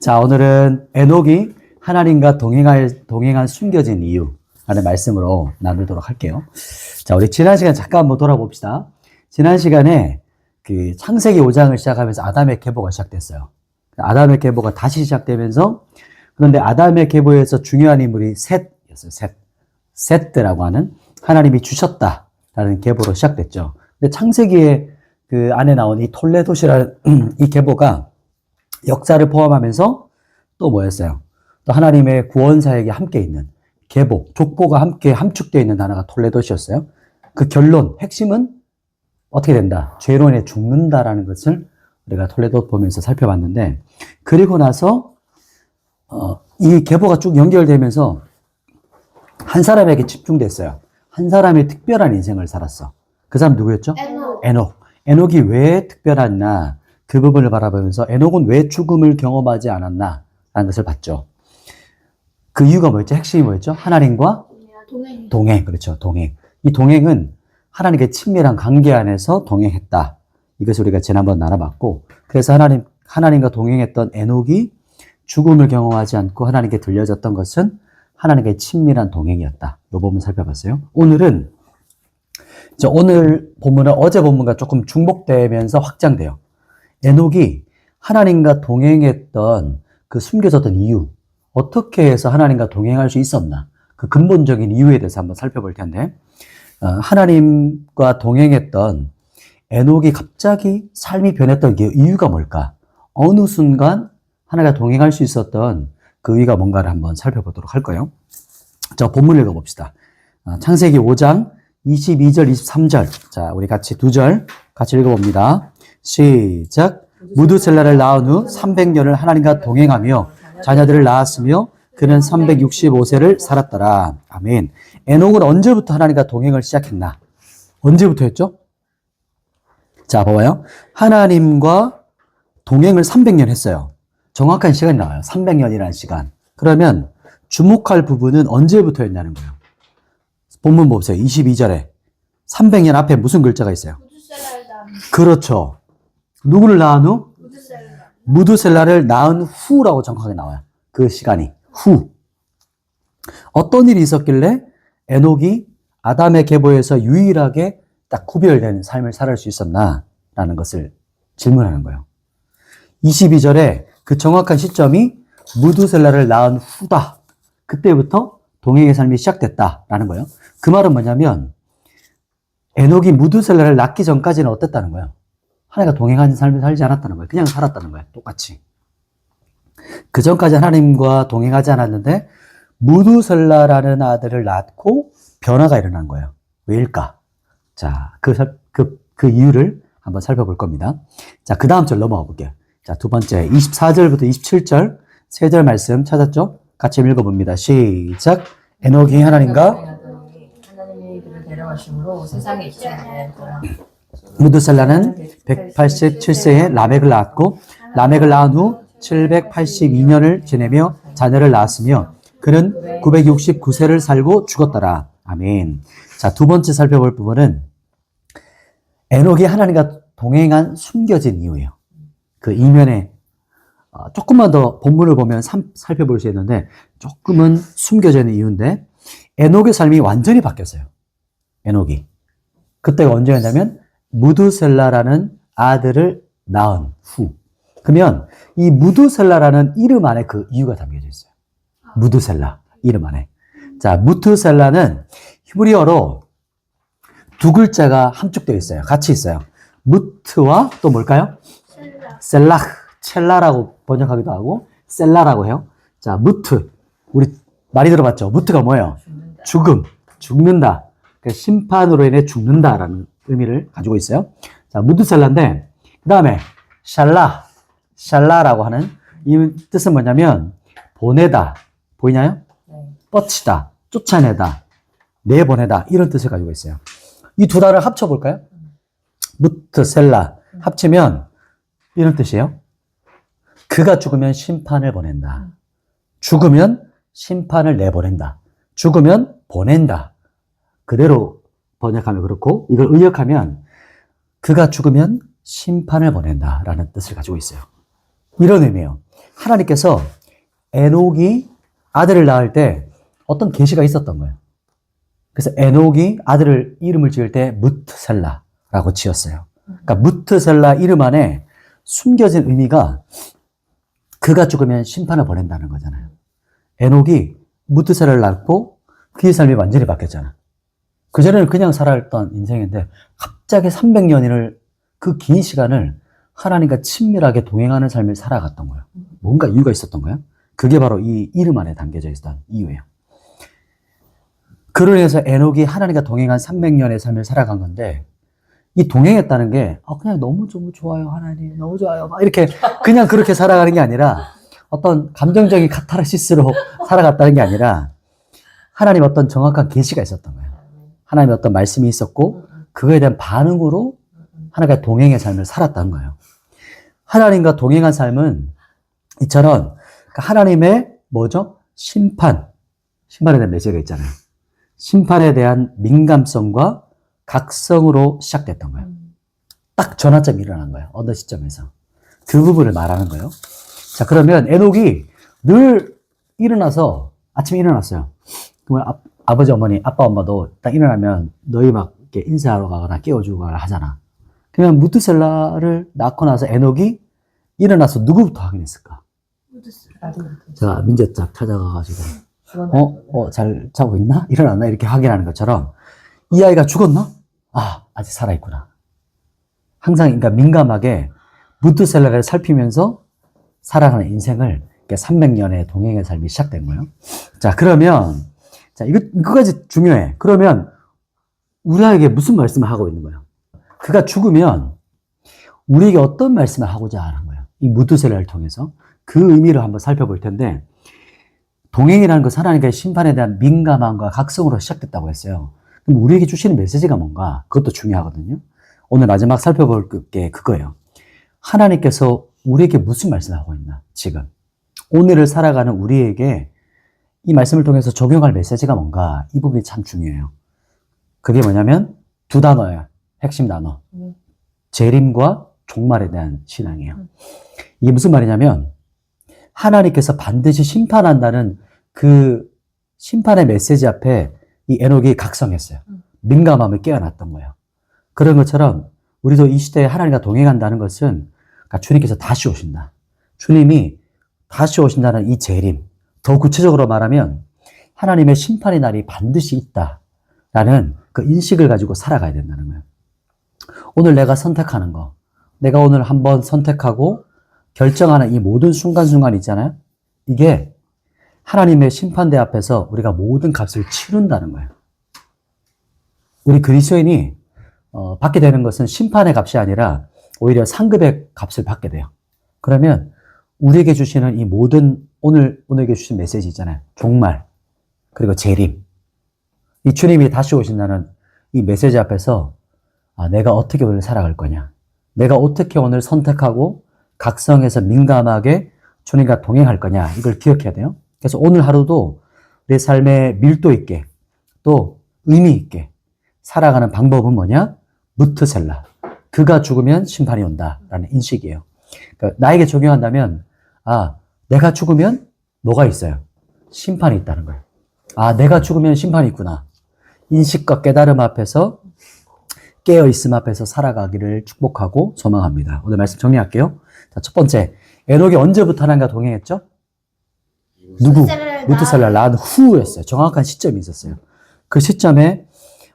자, 오늘은 에녹이 하나님과 동행한 숨겨진 이유라는 말씀으로 나누도록 할게요. 자, 우리 지난 시간 잠깐 한번 돌아봅시다. 지난 시간에 그 창세기 5장을 시작하면서 아담의 계보가 시작됐어요. 아담의 계보가 다시 시작되면서, 그런데 아담의 계보에서 중요한 인물이 셋이었어요. 셋라고 하는 하나님이 주셨다라는 계보로 시작됐죠. 근데 창세기에 그 안에 나온 이 톨레도시라는 이 계보가 역사를 포함하면서 또 뭐였어요? 또 하나님의 구원사역이 함께 있는 계보, 족보가 함께 함축되어 있는 단어가 톨레도시였어요. 그 결론, 핵심은 어떻게 된다? 죄로 인해 죽는다라는 것을 우리가 톨레도 보면서 살펴봤는데, 그리고 나서 이 계보가 쭉 연결되면서 한 사람에게 집중됐어요. 한 사람이 특별한 인생을 살았어. 그 사람 누구였죠? 에녹. 에녹이 왜 특별했나? 그 부분을 바라보면서 에녹은 왜 죽음을 경험하지 않았나? 라는 것을 봤죠. 그 이유가 뭐였죠? 핵심이 뭐였죠? 하나님과 동행. 그렇죠. 동행. 이 동행은 하나님께 친밀한 관계 안에서 동행했다. 이것을 우리가 지난번 알아봤고, 그래서 하나님과 동행했던 에녹이 죽음을 경험하지 않고 하나님께 들려졌던 것은 하나님께 친밀한 동행이었다. 이 부분 살펴봤어요. 오늘 본문은 어제 본문과 조금 중복되면서 확장돼요. 에녹이 하나님과 동행했던 그 숨겨졌던 이유, 어떻게 해서 하나님과 동행할 수 있었나, 그 근본적인 이유에 대해서 한번 살펴볼 텐데, 하나님과 동행했던 에녹이 갑자기 삶이 변했던 그 이유가 뭘까? 어느 순간 하나님과 동행할 수 있었던 그 이유가 뭔가를 한번 살펴보도록 할 거예요. 자, 본문 읽어봅시다. 창세기 5장 22절, 23절. 자, 우리 같이 두 절 같이 읽어봅니다. 시작. 무드셀라를 낳은 후 300년을 하나님과 동행하며 자녀들을 낳았으며 그는 365세를 살았더라. 아멘. 에녹은 언제부터 하나님과 동행을 시작했나? 언제부터였죠? 자, 봐봐요. 하나님과 동행을 300년 했어요. 정확한 시간이 나와요. 300년이라는 시간. 그러면 주목할 부분은 언제부터였냐는 거예요. 본문 보세요. 22절에 300년 앞에 무슨 글자가 있어요? 그렇죠. 누구를 낳은 후? 무드셀라를 낳은 후라고 정확하게 나와요. 그 시간이 후. 어떤 일이 있었길래 에녹이 아담의 계보에서 유일하게 딱 구별된 삶을 살을 수 있었나라는 것을 질문하는 거예요. 22절에 그 정확한 시점이 무드셀라를 낳은 후다. 그때부터 동행의 삶이 시작됐다라는 거예요. 그 말은 뭐냐면 에녹이 무드셀라를 낳기 전까지는 어땠다는 거예요? 하나님과 동행하는 삶을 살지 않았다는 거예요. 그냥 살았다는 거예요. 똑같이. 그 전까지 하나님과 동행하지 않았는데 무드셀라라는 아들을 낳고 변화가 일어난 거예요. 왜일까? 자, 그 이유를 한번 살펴볼 겁니다. 자, 그 다음 절 넘어가 볼게요. 자, 두 번째 24절부터 27절 세 절 말씀 찾았죠? 같이 읽어봅니다. 시작. 에녹이 하나님과 하나님이 그를 데려가심으로 세상에 있지 않았더라. 무드셀라는 187세에 라멕을 낳았고 라멕을 낳은 후 782년을 지내며 자녀를 낳았으며 그는 969세를 살고 죽었더라. 아멘. 자, 두 번째 살펴볼 부분은 에녹이 하나님과 동행한 숨겨진 이유예요. 그 이면에 조금만 더 본문을 보면 살펴볼 수 있는데 조금은 숨겨져 있는 이유인데 에녹의 삶이 완전히 바뀌었어요. 에녹이. 그때가 언제였냐면 무드셀라라는 아들을 낳은 후. 그러면 이 무드셀라라는 이름 안에 그 이유가 담겨져 있어요. 무드셀라 이름 안에. 자, 무트셀라는 히브리어로 두 글자가 함축되어 있어요. 같이 있어요. 무트와 또 뭘까요? 셀라라고 번역하기도 하고 셀라라고 해요. 자, 무트. 우리 많이 들어봤죠? 무트가 뭐예요? 죽는다. 그러니까 심판으로 인해 죽는다라는 의미를 가지고 있어요. 자, 무드셀라인데 그 다음에 샬라라고 하는 이 뜻은 뭐냐면 보내다. 보이나요? 뻗치다, 쫓아내다, 내보내다 이런 뜻을 가지고 있어요. 이 두 단어를 합쳐볼까요? 무트셀라 합치면 이런 뜻이에요. 그가 죽으면 심판을 보낸다. 죽으면 심판을 내보낸다. 죽으면 보낸다. 그대로 번역하면 그렇고 이걸 의역하면 그가 죽으면 심판을 보낸다라는 뜻을 가지고 있어요. 이런 의미예요. 하나님께서 에녹이 아들을 낳을 때 어떤 계시가 있었던 거예요. 그래서 에녹이 아들을 이름을 지을 때 무트셀라라고 지었어요. 그러니까 무트셀라 이름 안에 숨겨진 의미가 그가 죽으면 심판을 보낸다는 거잖아요. 에녹이 무트셀라를 낳고 그의 삶이 완전히 바뀌었잖아. 그전에는 그냥 살아왔던 인생인데 갑자기 300년을 그 긴 시간을 하나님과 친밀하게 동행하는 삶을 살아갔던 거예요. 뭔가 이유가 있었던 거예요. 그게 바로 이 이름 안에 담겨져 있었던 이유예요. 그로 인해서 에녹이 하나님과 동행한 300년의 삶을 살아간 건데 이 동행했다는 게 그냥 너무 좋아요 하나님 너무 좋아요 막 이렇게 그냥 그렇게 살아가는 게 아니라 어떤 감정적인 카타르시스로 살아갔다는 게 아니라 하나님 어떤 정확한 계시가 있었던 거예요. 하나님의 어떤 말씀이 있었고 그거에 대한 반응으로 하나님과 동행의 삶을 살았다는 거예요. 하나님과 동행한 삶은 이처럼 하나님의 뭐죠? 심판에 대한 메시지가 있잖아요. 심판에 대한 민감성과 각성으로 시작됐던 거예요. 딱 전환점이 일어난 거예요. 어느 시점에서. 그 부분을 말하는 거예요. 자, 그러면 에녹이 늘 일어나서, 아침에 일어났어요. 그러면 아버지, 어머니, 아빠, 엄마도 딱 일어나면 너희 막 이렇게 인사하러 가거나 깨워주거나 하잖아. 그러면 무드셀라를 낳고 나서 에녹이 일어나서 누구부터 확인했을까? 자, 민재 딱 찾아가가지고, 잘 자고 있나? 일어났나? 이렇게 확인하는 것처럼, 이 아이가 죽었나? 아직 살아있구나. 항상, 그러니까 민감하게 무드셀라를 살피면서 살아가는 인생을 300년의 동행의 삶이 시작된 거예요. 자, 그러면, 자, 이거까지 중요해. 그러면, 우리에게 무슨 말씀을 하고 있는 거예요? 그가 죽으면, 우리에게 어떤 말씀을 하고자 하는 거예요? 이 무드셀라를 통해서. 그 의미를 한번 살펴볼 텐데, 동행이라는 것은 하나님과의 심판에 대한 민감함과 각성으로 시작됐다고 했어요. 그럼 우리에게 주시는 메시지가 뭔가? 그것도 중요하거든요. 오늘 마지막 살펴볼 게 그거예요. 하나님께서 우리에게 무슨 말씀을 하고 있나? 지금. 오늘을 살아가는 우리에게 이 말씀을 통해서 적용할 메시지가 뭔가? 이 부분이 참 중요해요. 그게 뭐냐면 두 단어예요. 핵심 단어. 재림과 종말에 대한 신앙이에요. 이게 무슨 말이냐면 하나님께서 반드시 심판한다는 그 심판의 메시지 앞에 이 에녹이 각성했어요. 민감함을 깨어났던 거예요. 그런 것처럼 우리도 이 시대에 하나님과 동행한다는 것은 그러니까 주님께서 다시 오신다. 주님이 다시 오신다는 이 재림. 더 구체적으로 말하면 하나님의 심판의 날이 반드시 있다라는 그 인식을 가지고 살아가야 된다는 거예요. 오늘 내가 선택하는 거. 내가 오늘 한번 선택하고 결정하는 이 모든 순간순간 있잖아요. 이게 하나님의 심판대 앞에서 우리가 모든 값을 치른다는 거예요. 우리 그리스도인이 받게 되는 것은 심판의 값이 아니라 오히려 상급의 값을 받게 돼요. 그러면 우리에게 주시는 이 모든 오늘에게 주신 메시지 있잖아요. 종말 그리고 재림. 이 주님이 다시 오신다는 이 메시지 앞에서 내가 어떻게 오늘 살아갈 거냐. 내가 어떻게 오늘 선택하고 각성해서 민감하게 주님과 동행할 거냐. 이걸 기억해야 돼요. 그래서 오늘 하루도 내 삶에 밀도 있게 또 의미 있게 살아가는 방법은 뭐냐? 무트셀라. 그가 죽으면 심판이 온다라는 인식이에요. 그러니까 나에게 적용한다면 내가 죽으면 뭐가 있어요? 심판이 있다는 거예요. 내가 죽으면 심판이 있구나. 인식과 깨달음 앞에서 깨어있음 앞에서 살아가기를 축복하고 소망합니다. 오늘 말씀 정리할게요. 자, 첫 번째, 에녹이 언제부터 하나님과 동행했죠? 누구? 무드셀라를 낳은 후였어요. 정확한 시점이 있었어요. 그 시점에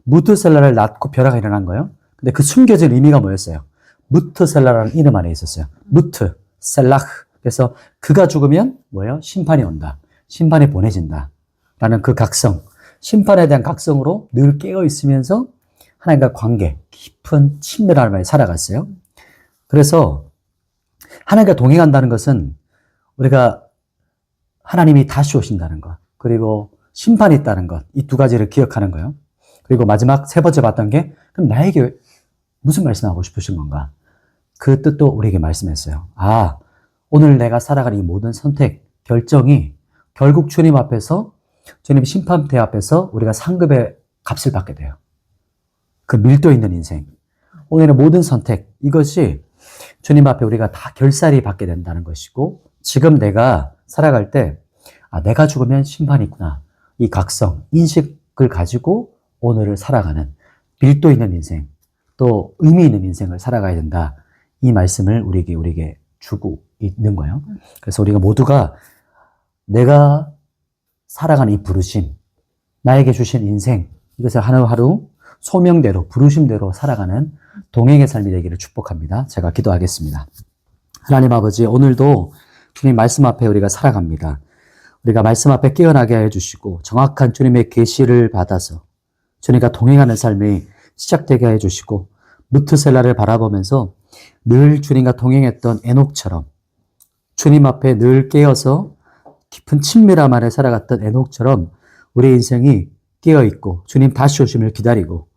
무드셀라를 낳고 벼락이 일어난 거예요. 근데 그 숨겨진 의미가 뭐였어요? 무트셀라라는 이름 안에 있었어요. 무트, 셀라흐. 그래서 그가 죽으면 뭐예요? 심판이 온다. 심판이 보내진다. 라는 그 각성. 심판에 대한 각성으로 늘 깨어있으면서 하나님과 관계, 깊은 친밀한 삶을 살아갔어요. 그래서 하나님과 동행한다는 것은 우리가 하나님이 다시 오신다는 것, 그리고 심판이 있다는 것, 이 두 가지를 기억하는 거예요. 그리고 마지막 세 번째 봤던 게 그럼 나에게 무슨 말씀하고 싶으신 건가? 그 뜻도 우리에게 말씀했어요. 오늘 내가 살아가는 이 모든 선택, 결정이 결국 주님 앞에서 주님 심판대 앞에서 우리가 상급의 값을 받게 돼요. 그 밀도 있는 인생. 오늘의 모든 선택, 이것이 주님 앞에 우리가 다 결살이 받게 된다는 것이고, 지금 내가 살아갈 때, 아, 내가 죽으면 심판이 있구나. 이 각성, 인식을 가지고 오늘을 살아가는 밀도 있는 인생, 또 의미 있는 인생을 살아가야 된다. 이 말씀을 우리에게 주고 있는 거예요. 그래서 우리가 모두가 내가 살아가는 이 부르심, 나에게 주신 인생, 이것을 하루하루 소명대로, 부르심대로 살아가는 동행의 삶이 되기를 축복합니다. 제가 기도하겠습니다. 하나님 아버지, 오늘도 주님 말씀 앞에 우리가 살아갑니다. 우리가 말씀 앞에 깨어나게 해주시고 정확한 주님의 계시를 받아서 주님과 동행하는 삶이 시작되게 해주시고 무트셀라를 바라보면서 늘 주님과 동행했던 에녹처럼 주님 앞에 늘 깨어서 깊은 친밀함 안에 살아갔던 에녹처럼 우리 인생이 깨어있고 주님 다시 오심을 기다리고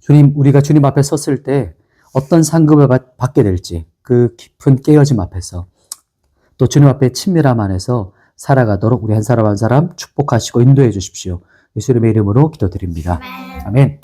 주님, 우리가 주님 앞에 섰을 때 어떤 상급을 받게 될지 그 깊은 깨어짐 앞에서 또 주님 앞에 친밀함 안에서 살아가도록 우리 한 사람 한 사람 축복하시고 인도해 주십시오. 예수님의 이름으로 기도드립니다. 아멘.